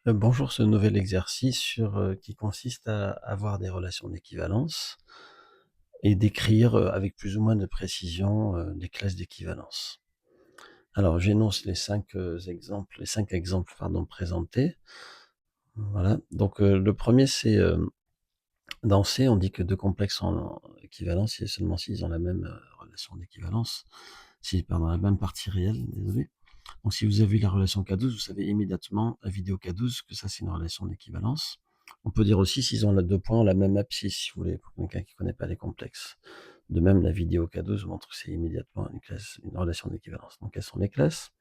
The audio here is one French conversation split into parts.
Bonjour, ce nouvel exercice qui consiste à avoir des relations d'équivalence et d'écrire, avec plus ou moins de précision, des classes d'équivalence. Alors j'énonce les 5 exemples, pardon, présentés. Voilà, donc le premier c'est, dans C, on dit que 2 complexes en équivalence, et seulement s'ils ont la même, relation d'équivalence, si pardon, la même partie réelle, désolé. Donc si vous avez vu la relation K12, vous savez immédiatement, la vidéo K12, que ça, c'est une relation d'équivalence. On peut dire aussi s'ils ont les 2 points ont la même abscisse, si vous voulez, pour quelqu'un qui ne connaît pas les complexes. De même, la vidéo K12 montre que c'est immédiatement une relation d'équivalence. Donc, quelles sont les classes?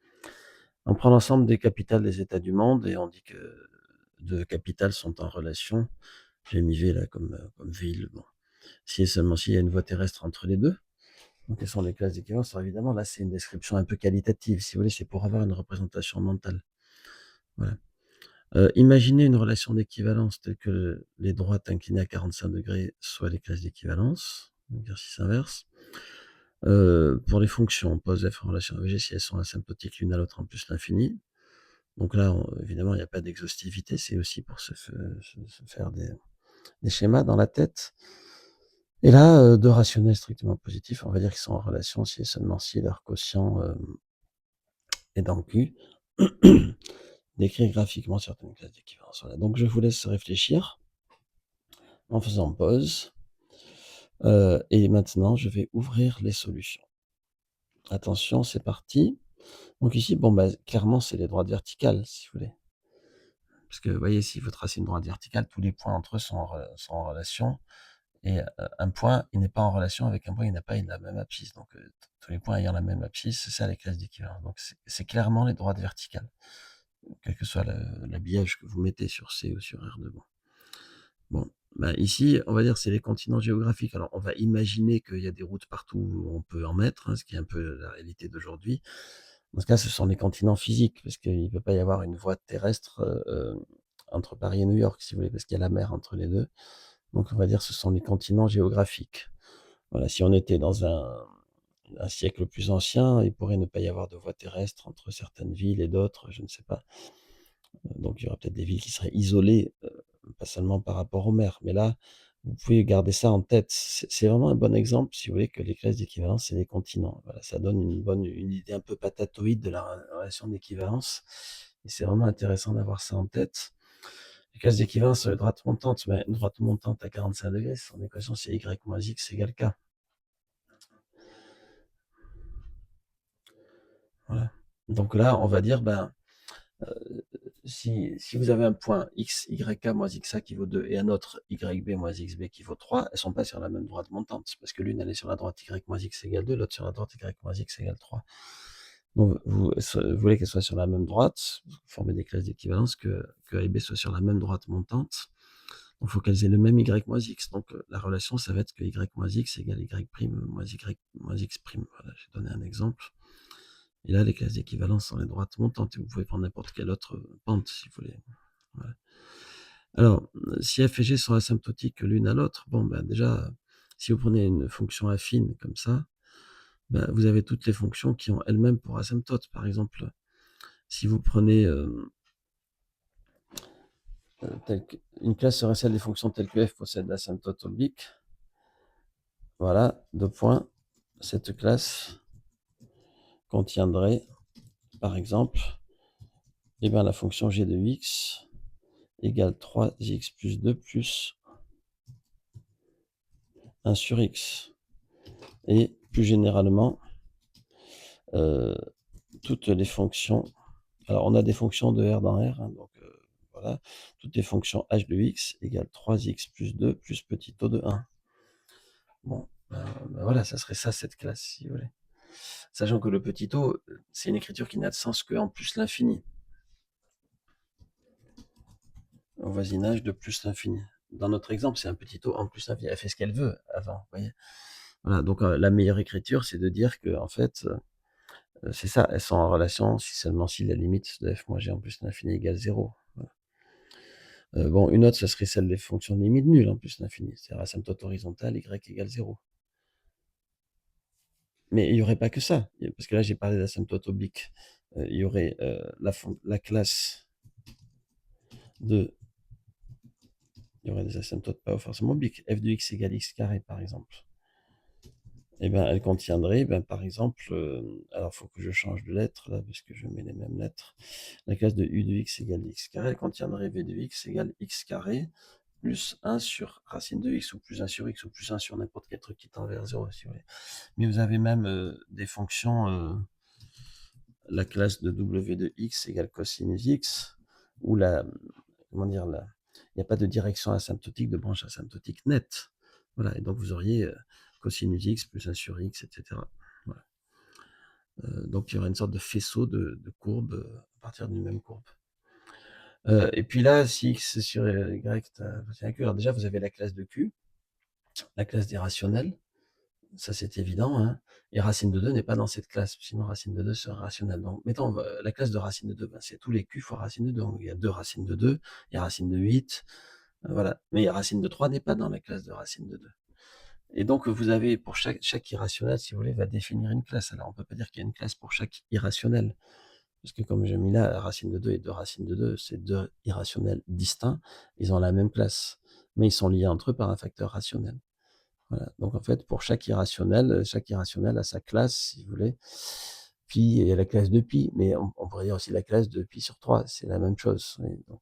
On prend l'ensemble des capitales des États du monde et on dit que 2 capitales sont en relation. J'ai mis V là comme ville. Bon, si et seulement s'il y a une voie terrestre entre les deux. Donc, quelles sont les classes d'équivalence? Alors évidemment, là, c'est une description un peu qualitative. Si vous voulez, c'est pour avoir une représentation mentale. Voilà. Imaginez une relation d'équivalence telle que les droites inclinées à 45° soient les classes d'équivalence. Exercice inverse. Pour les fonctions, on pose f en relation avec g si elles sont asymptotiques l'une à l'autre en plus l'infini. Donc là, évidemment, il n'y a pas d'exhaustivité, c'est aussi pour se faire des schémas dans la tête. Et là, 2 rationnels strictement positifs, on va dire qu'ils sont en relation si et seulement si leur quotient est dans Q. D'écrire graphiquement certaines classes d'équivalence. Voilà, donc je vous laisse réfléchir en faisant pause. Et maintenant, je vais ouvrir les solutions. Attention, c'est parti. Donc ici, bon, bah, clairement, c'est les droites verticales, si vous voulez. Parce que, vous voyez, si vous tracez une droite verticale, tous les points entre eux sont en relation. Et un point, il n'est pas en relation avec un point, il n'a pas la même abscisse. Donc, tous les points ayant la même abscisse, c'est ça les classes d'équivalence. Donc, c'est clairement les droites verticales, quel que soit l'habillage que vous mettez sur C ou sur R de bon. Bon, bah, ici, on va dire c'est les continents géographiques. Alors, on va imaginer qu'il y a des routes partout où on peut en mettre, hein, ce qui est un peu la réalité d'aujourd'hui. Dans ce cas, ce sont les continents physiques, parce qu'il ne peut pas y avoir une voie terrestre entre Paris et New York, si vous voulez, parce qu'il y a la mer entre les deux. Donc, on va dire que ce sont les continents géographiques. Voilà, si on était dans un siècle plus ancien, il pourrait ne pas y avoir de voie terrestre entre certaines villes et d'autres, je ne sais pas. Donc, il y aura peut-être des villes qui seraient isolées, pas seulement par rapport aux mers. Mais là, vous pouvez garder ça en tête. C'est vraiment un bon exemple, si vous voulez, que les classes d'équivalence, c'est les continents. Voilà, ça donne une idée un peu patatoïde de la relation d'équivalence. Et c'est vraiment intéressant d'avoir ça en tête. Les classes d'équivalence, droite montante, une droite montante à 45°, son équation, c'est y moins x égale k. Voilà. Donc là, on va dire, si vous avez un point x, yk moins xa qui vaut 2 et un autre yb moins xb qui vaut 3, elles ne sont pas sur la même droite montante, parce que l'une elle est sur la droite y moins x égale 2, l'autre sur la droite y moins x égale 3. Donc vous voulez qu'elles soient sur la même droite, vous formez des classes d'équivalence, que A et B soient sur la même droite montante. Donc il faut qu'elles aient le même y moins x. Donc la relation, ça va être que y moins x égale y moins y moins x'. Voilà, j'ai donné un exemple. Et là, les classes d'équivalence sont les droites montantes. Et vous pouvez prendre n'importe quelle autre pente, si vous voulez. Voilà. Alors, si f et g sont asymptotiques l'une à l'autre, bon, déjà, si vous prenez une fonction affine comme ça, vous avez toutes les fonctions qui ont elles-mêmes pour asymptote. Par exemple, si vous prenez une classe serait celle des fonctions telles que f possède l'asymptote oblique. Voilà, 2 points. Cette classe contiendrait, par exemple, la fonction g de x égale 3x plus 2 plus 1 sur x. Et plus généralement, toutes les fonctions. Alors, on a des fonctions de R dans R, hein, donc voilà. Toutes les fonctions h de x égale 3x plus 2 plus petit o de 1. Bon, voilà, ça serait ça, cette classe, si vous voulez. Sachant que le petit o, c'est une écriture qui n'a de sens qu'en plus l'infini. Au voisinage de plus l'infini. Dans notre exemple, c'est un petit o en plus l'infini. Elle fait ce qu'elle veut avant, vous voyez. Voilà, donc la meilleure écriture, c'est de dire que, en fait, c'est ça, elles sont en relation si seulement si la limite de f moins g en plus l'infini égale 0. Voilà. Bon, une autre, ce serait celle des fonctions de limite nulle en plus l'infini, c'est-à-dire asymptote horizontale, y égale 0. Mais il n'y aurait pas que ça, parce que là, j'ai parlé d'asymptote oblique. Il y aurait la classe de, il y aurait des asymptotes pas forcément obliques, f de x égale x carré par exemple, et ben elle contiendrait, ben, par exemple, alors il faut que je change de lettre là, parce que je mets les mêmes lettres. La classe de u de x égale x carré, elle contiendrait v de x égale x carré plus 1 sur racine de x, ou plus 1 sur x, ou plus 1 sur n'importe quel truc qui tend vers 0, si vous voulez. Mais vous avez même des fonctions, la classe de w de x égale cosinus x, où comment dire, il n'y a pas de direction asymptotique, de branche asymptotique nette. Voilà, et donc vous auriez cosinus x plus 1 sur x, etc. Voilà. Donc il y aurait une sorte de faisceau de courbes à partir d'une même courbe. Et puis là, si x sur y appartient à q, alors déjà vous avez la classe de q, la classe des rationnels, ça c'est évident, hein, et racine de 2 n'est pas dans cette classe, sinon racine de 2 serait rationnelle. Donc mettons la classe de racine de 2, ben, c'est tous les q fois racine de 2, donc il y a 2 racines de 2, il y a racine de 8, voilà. Mais racine de 3 n'est pas dans la classe de racine de 2. Et donc vous avez, pour chaque irrationnel, si vous voulez, va définir une classe. Alors on peut pas dire qu'il y a une classe pour chaque irrationnel, parce que comme j'ai mis là, la racine de 2 et 2 racines de 2, c'est deux irrationnels distincts, ils ont la même classe, mais ils sont liés entre eux par un facteur rationnel. Voilà. Donc en fait, pour chaque irrationnel a sa classe, si vous voulez. Puis il y a la classe de pi, mais on pourrait dire aussi la classe de pi sur 3, c'est la même chose. Et donc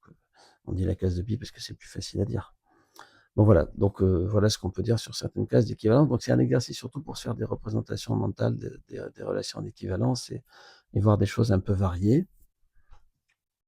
on dit la classe de pi parce que c'est plus facile à dire. Bon voilà, donc voilà ce qu'on peut dire sur certaines classes d'équivalence. Donc c'est un exercice surtout pour se faire des représentations mentales des relations d'équivalence et voir des choses un peu variées.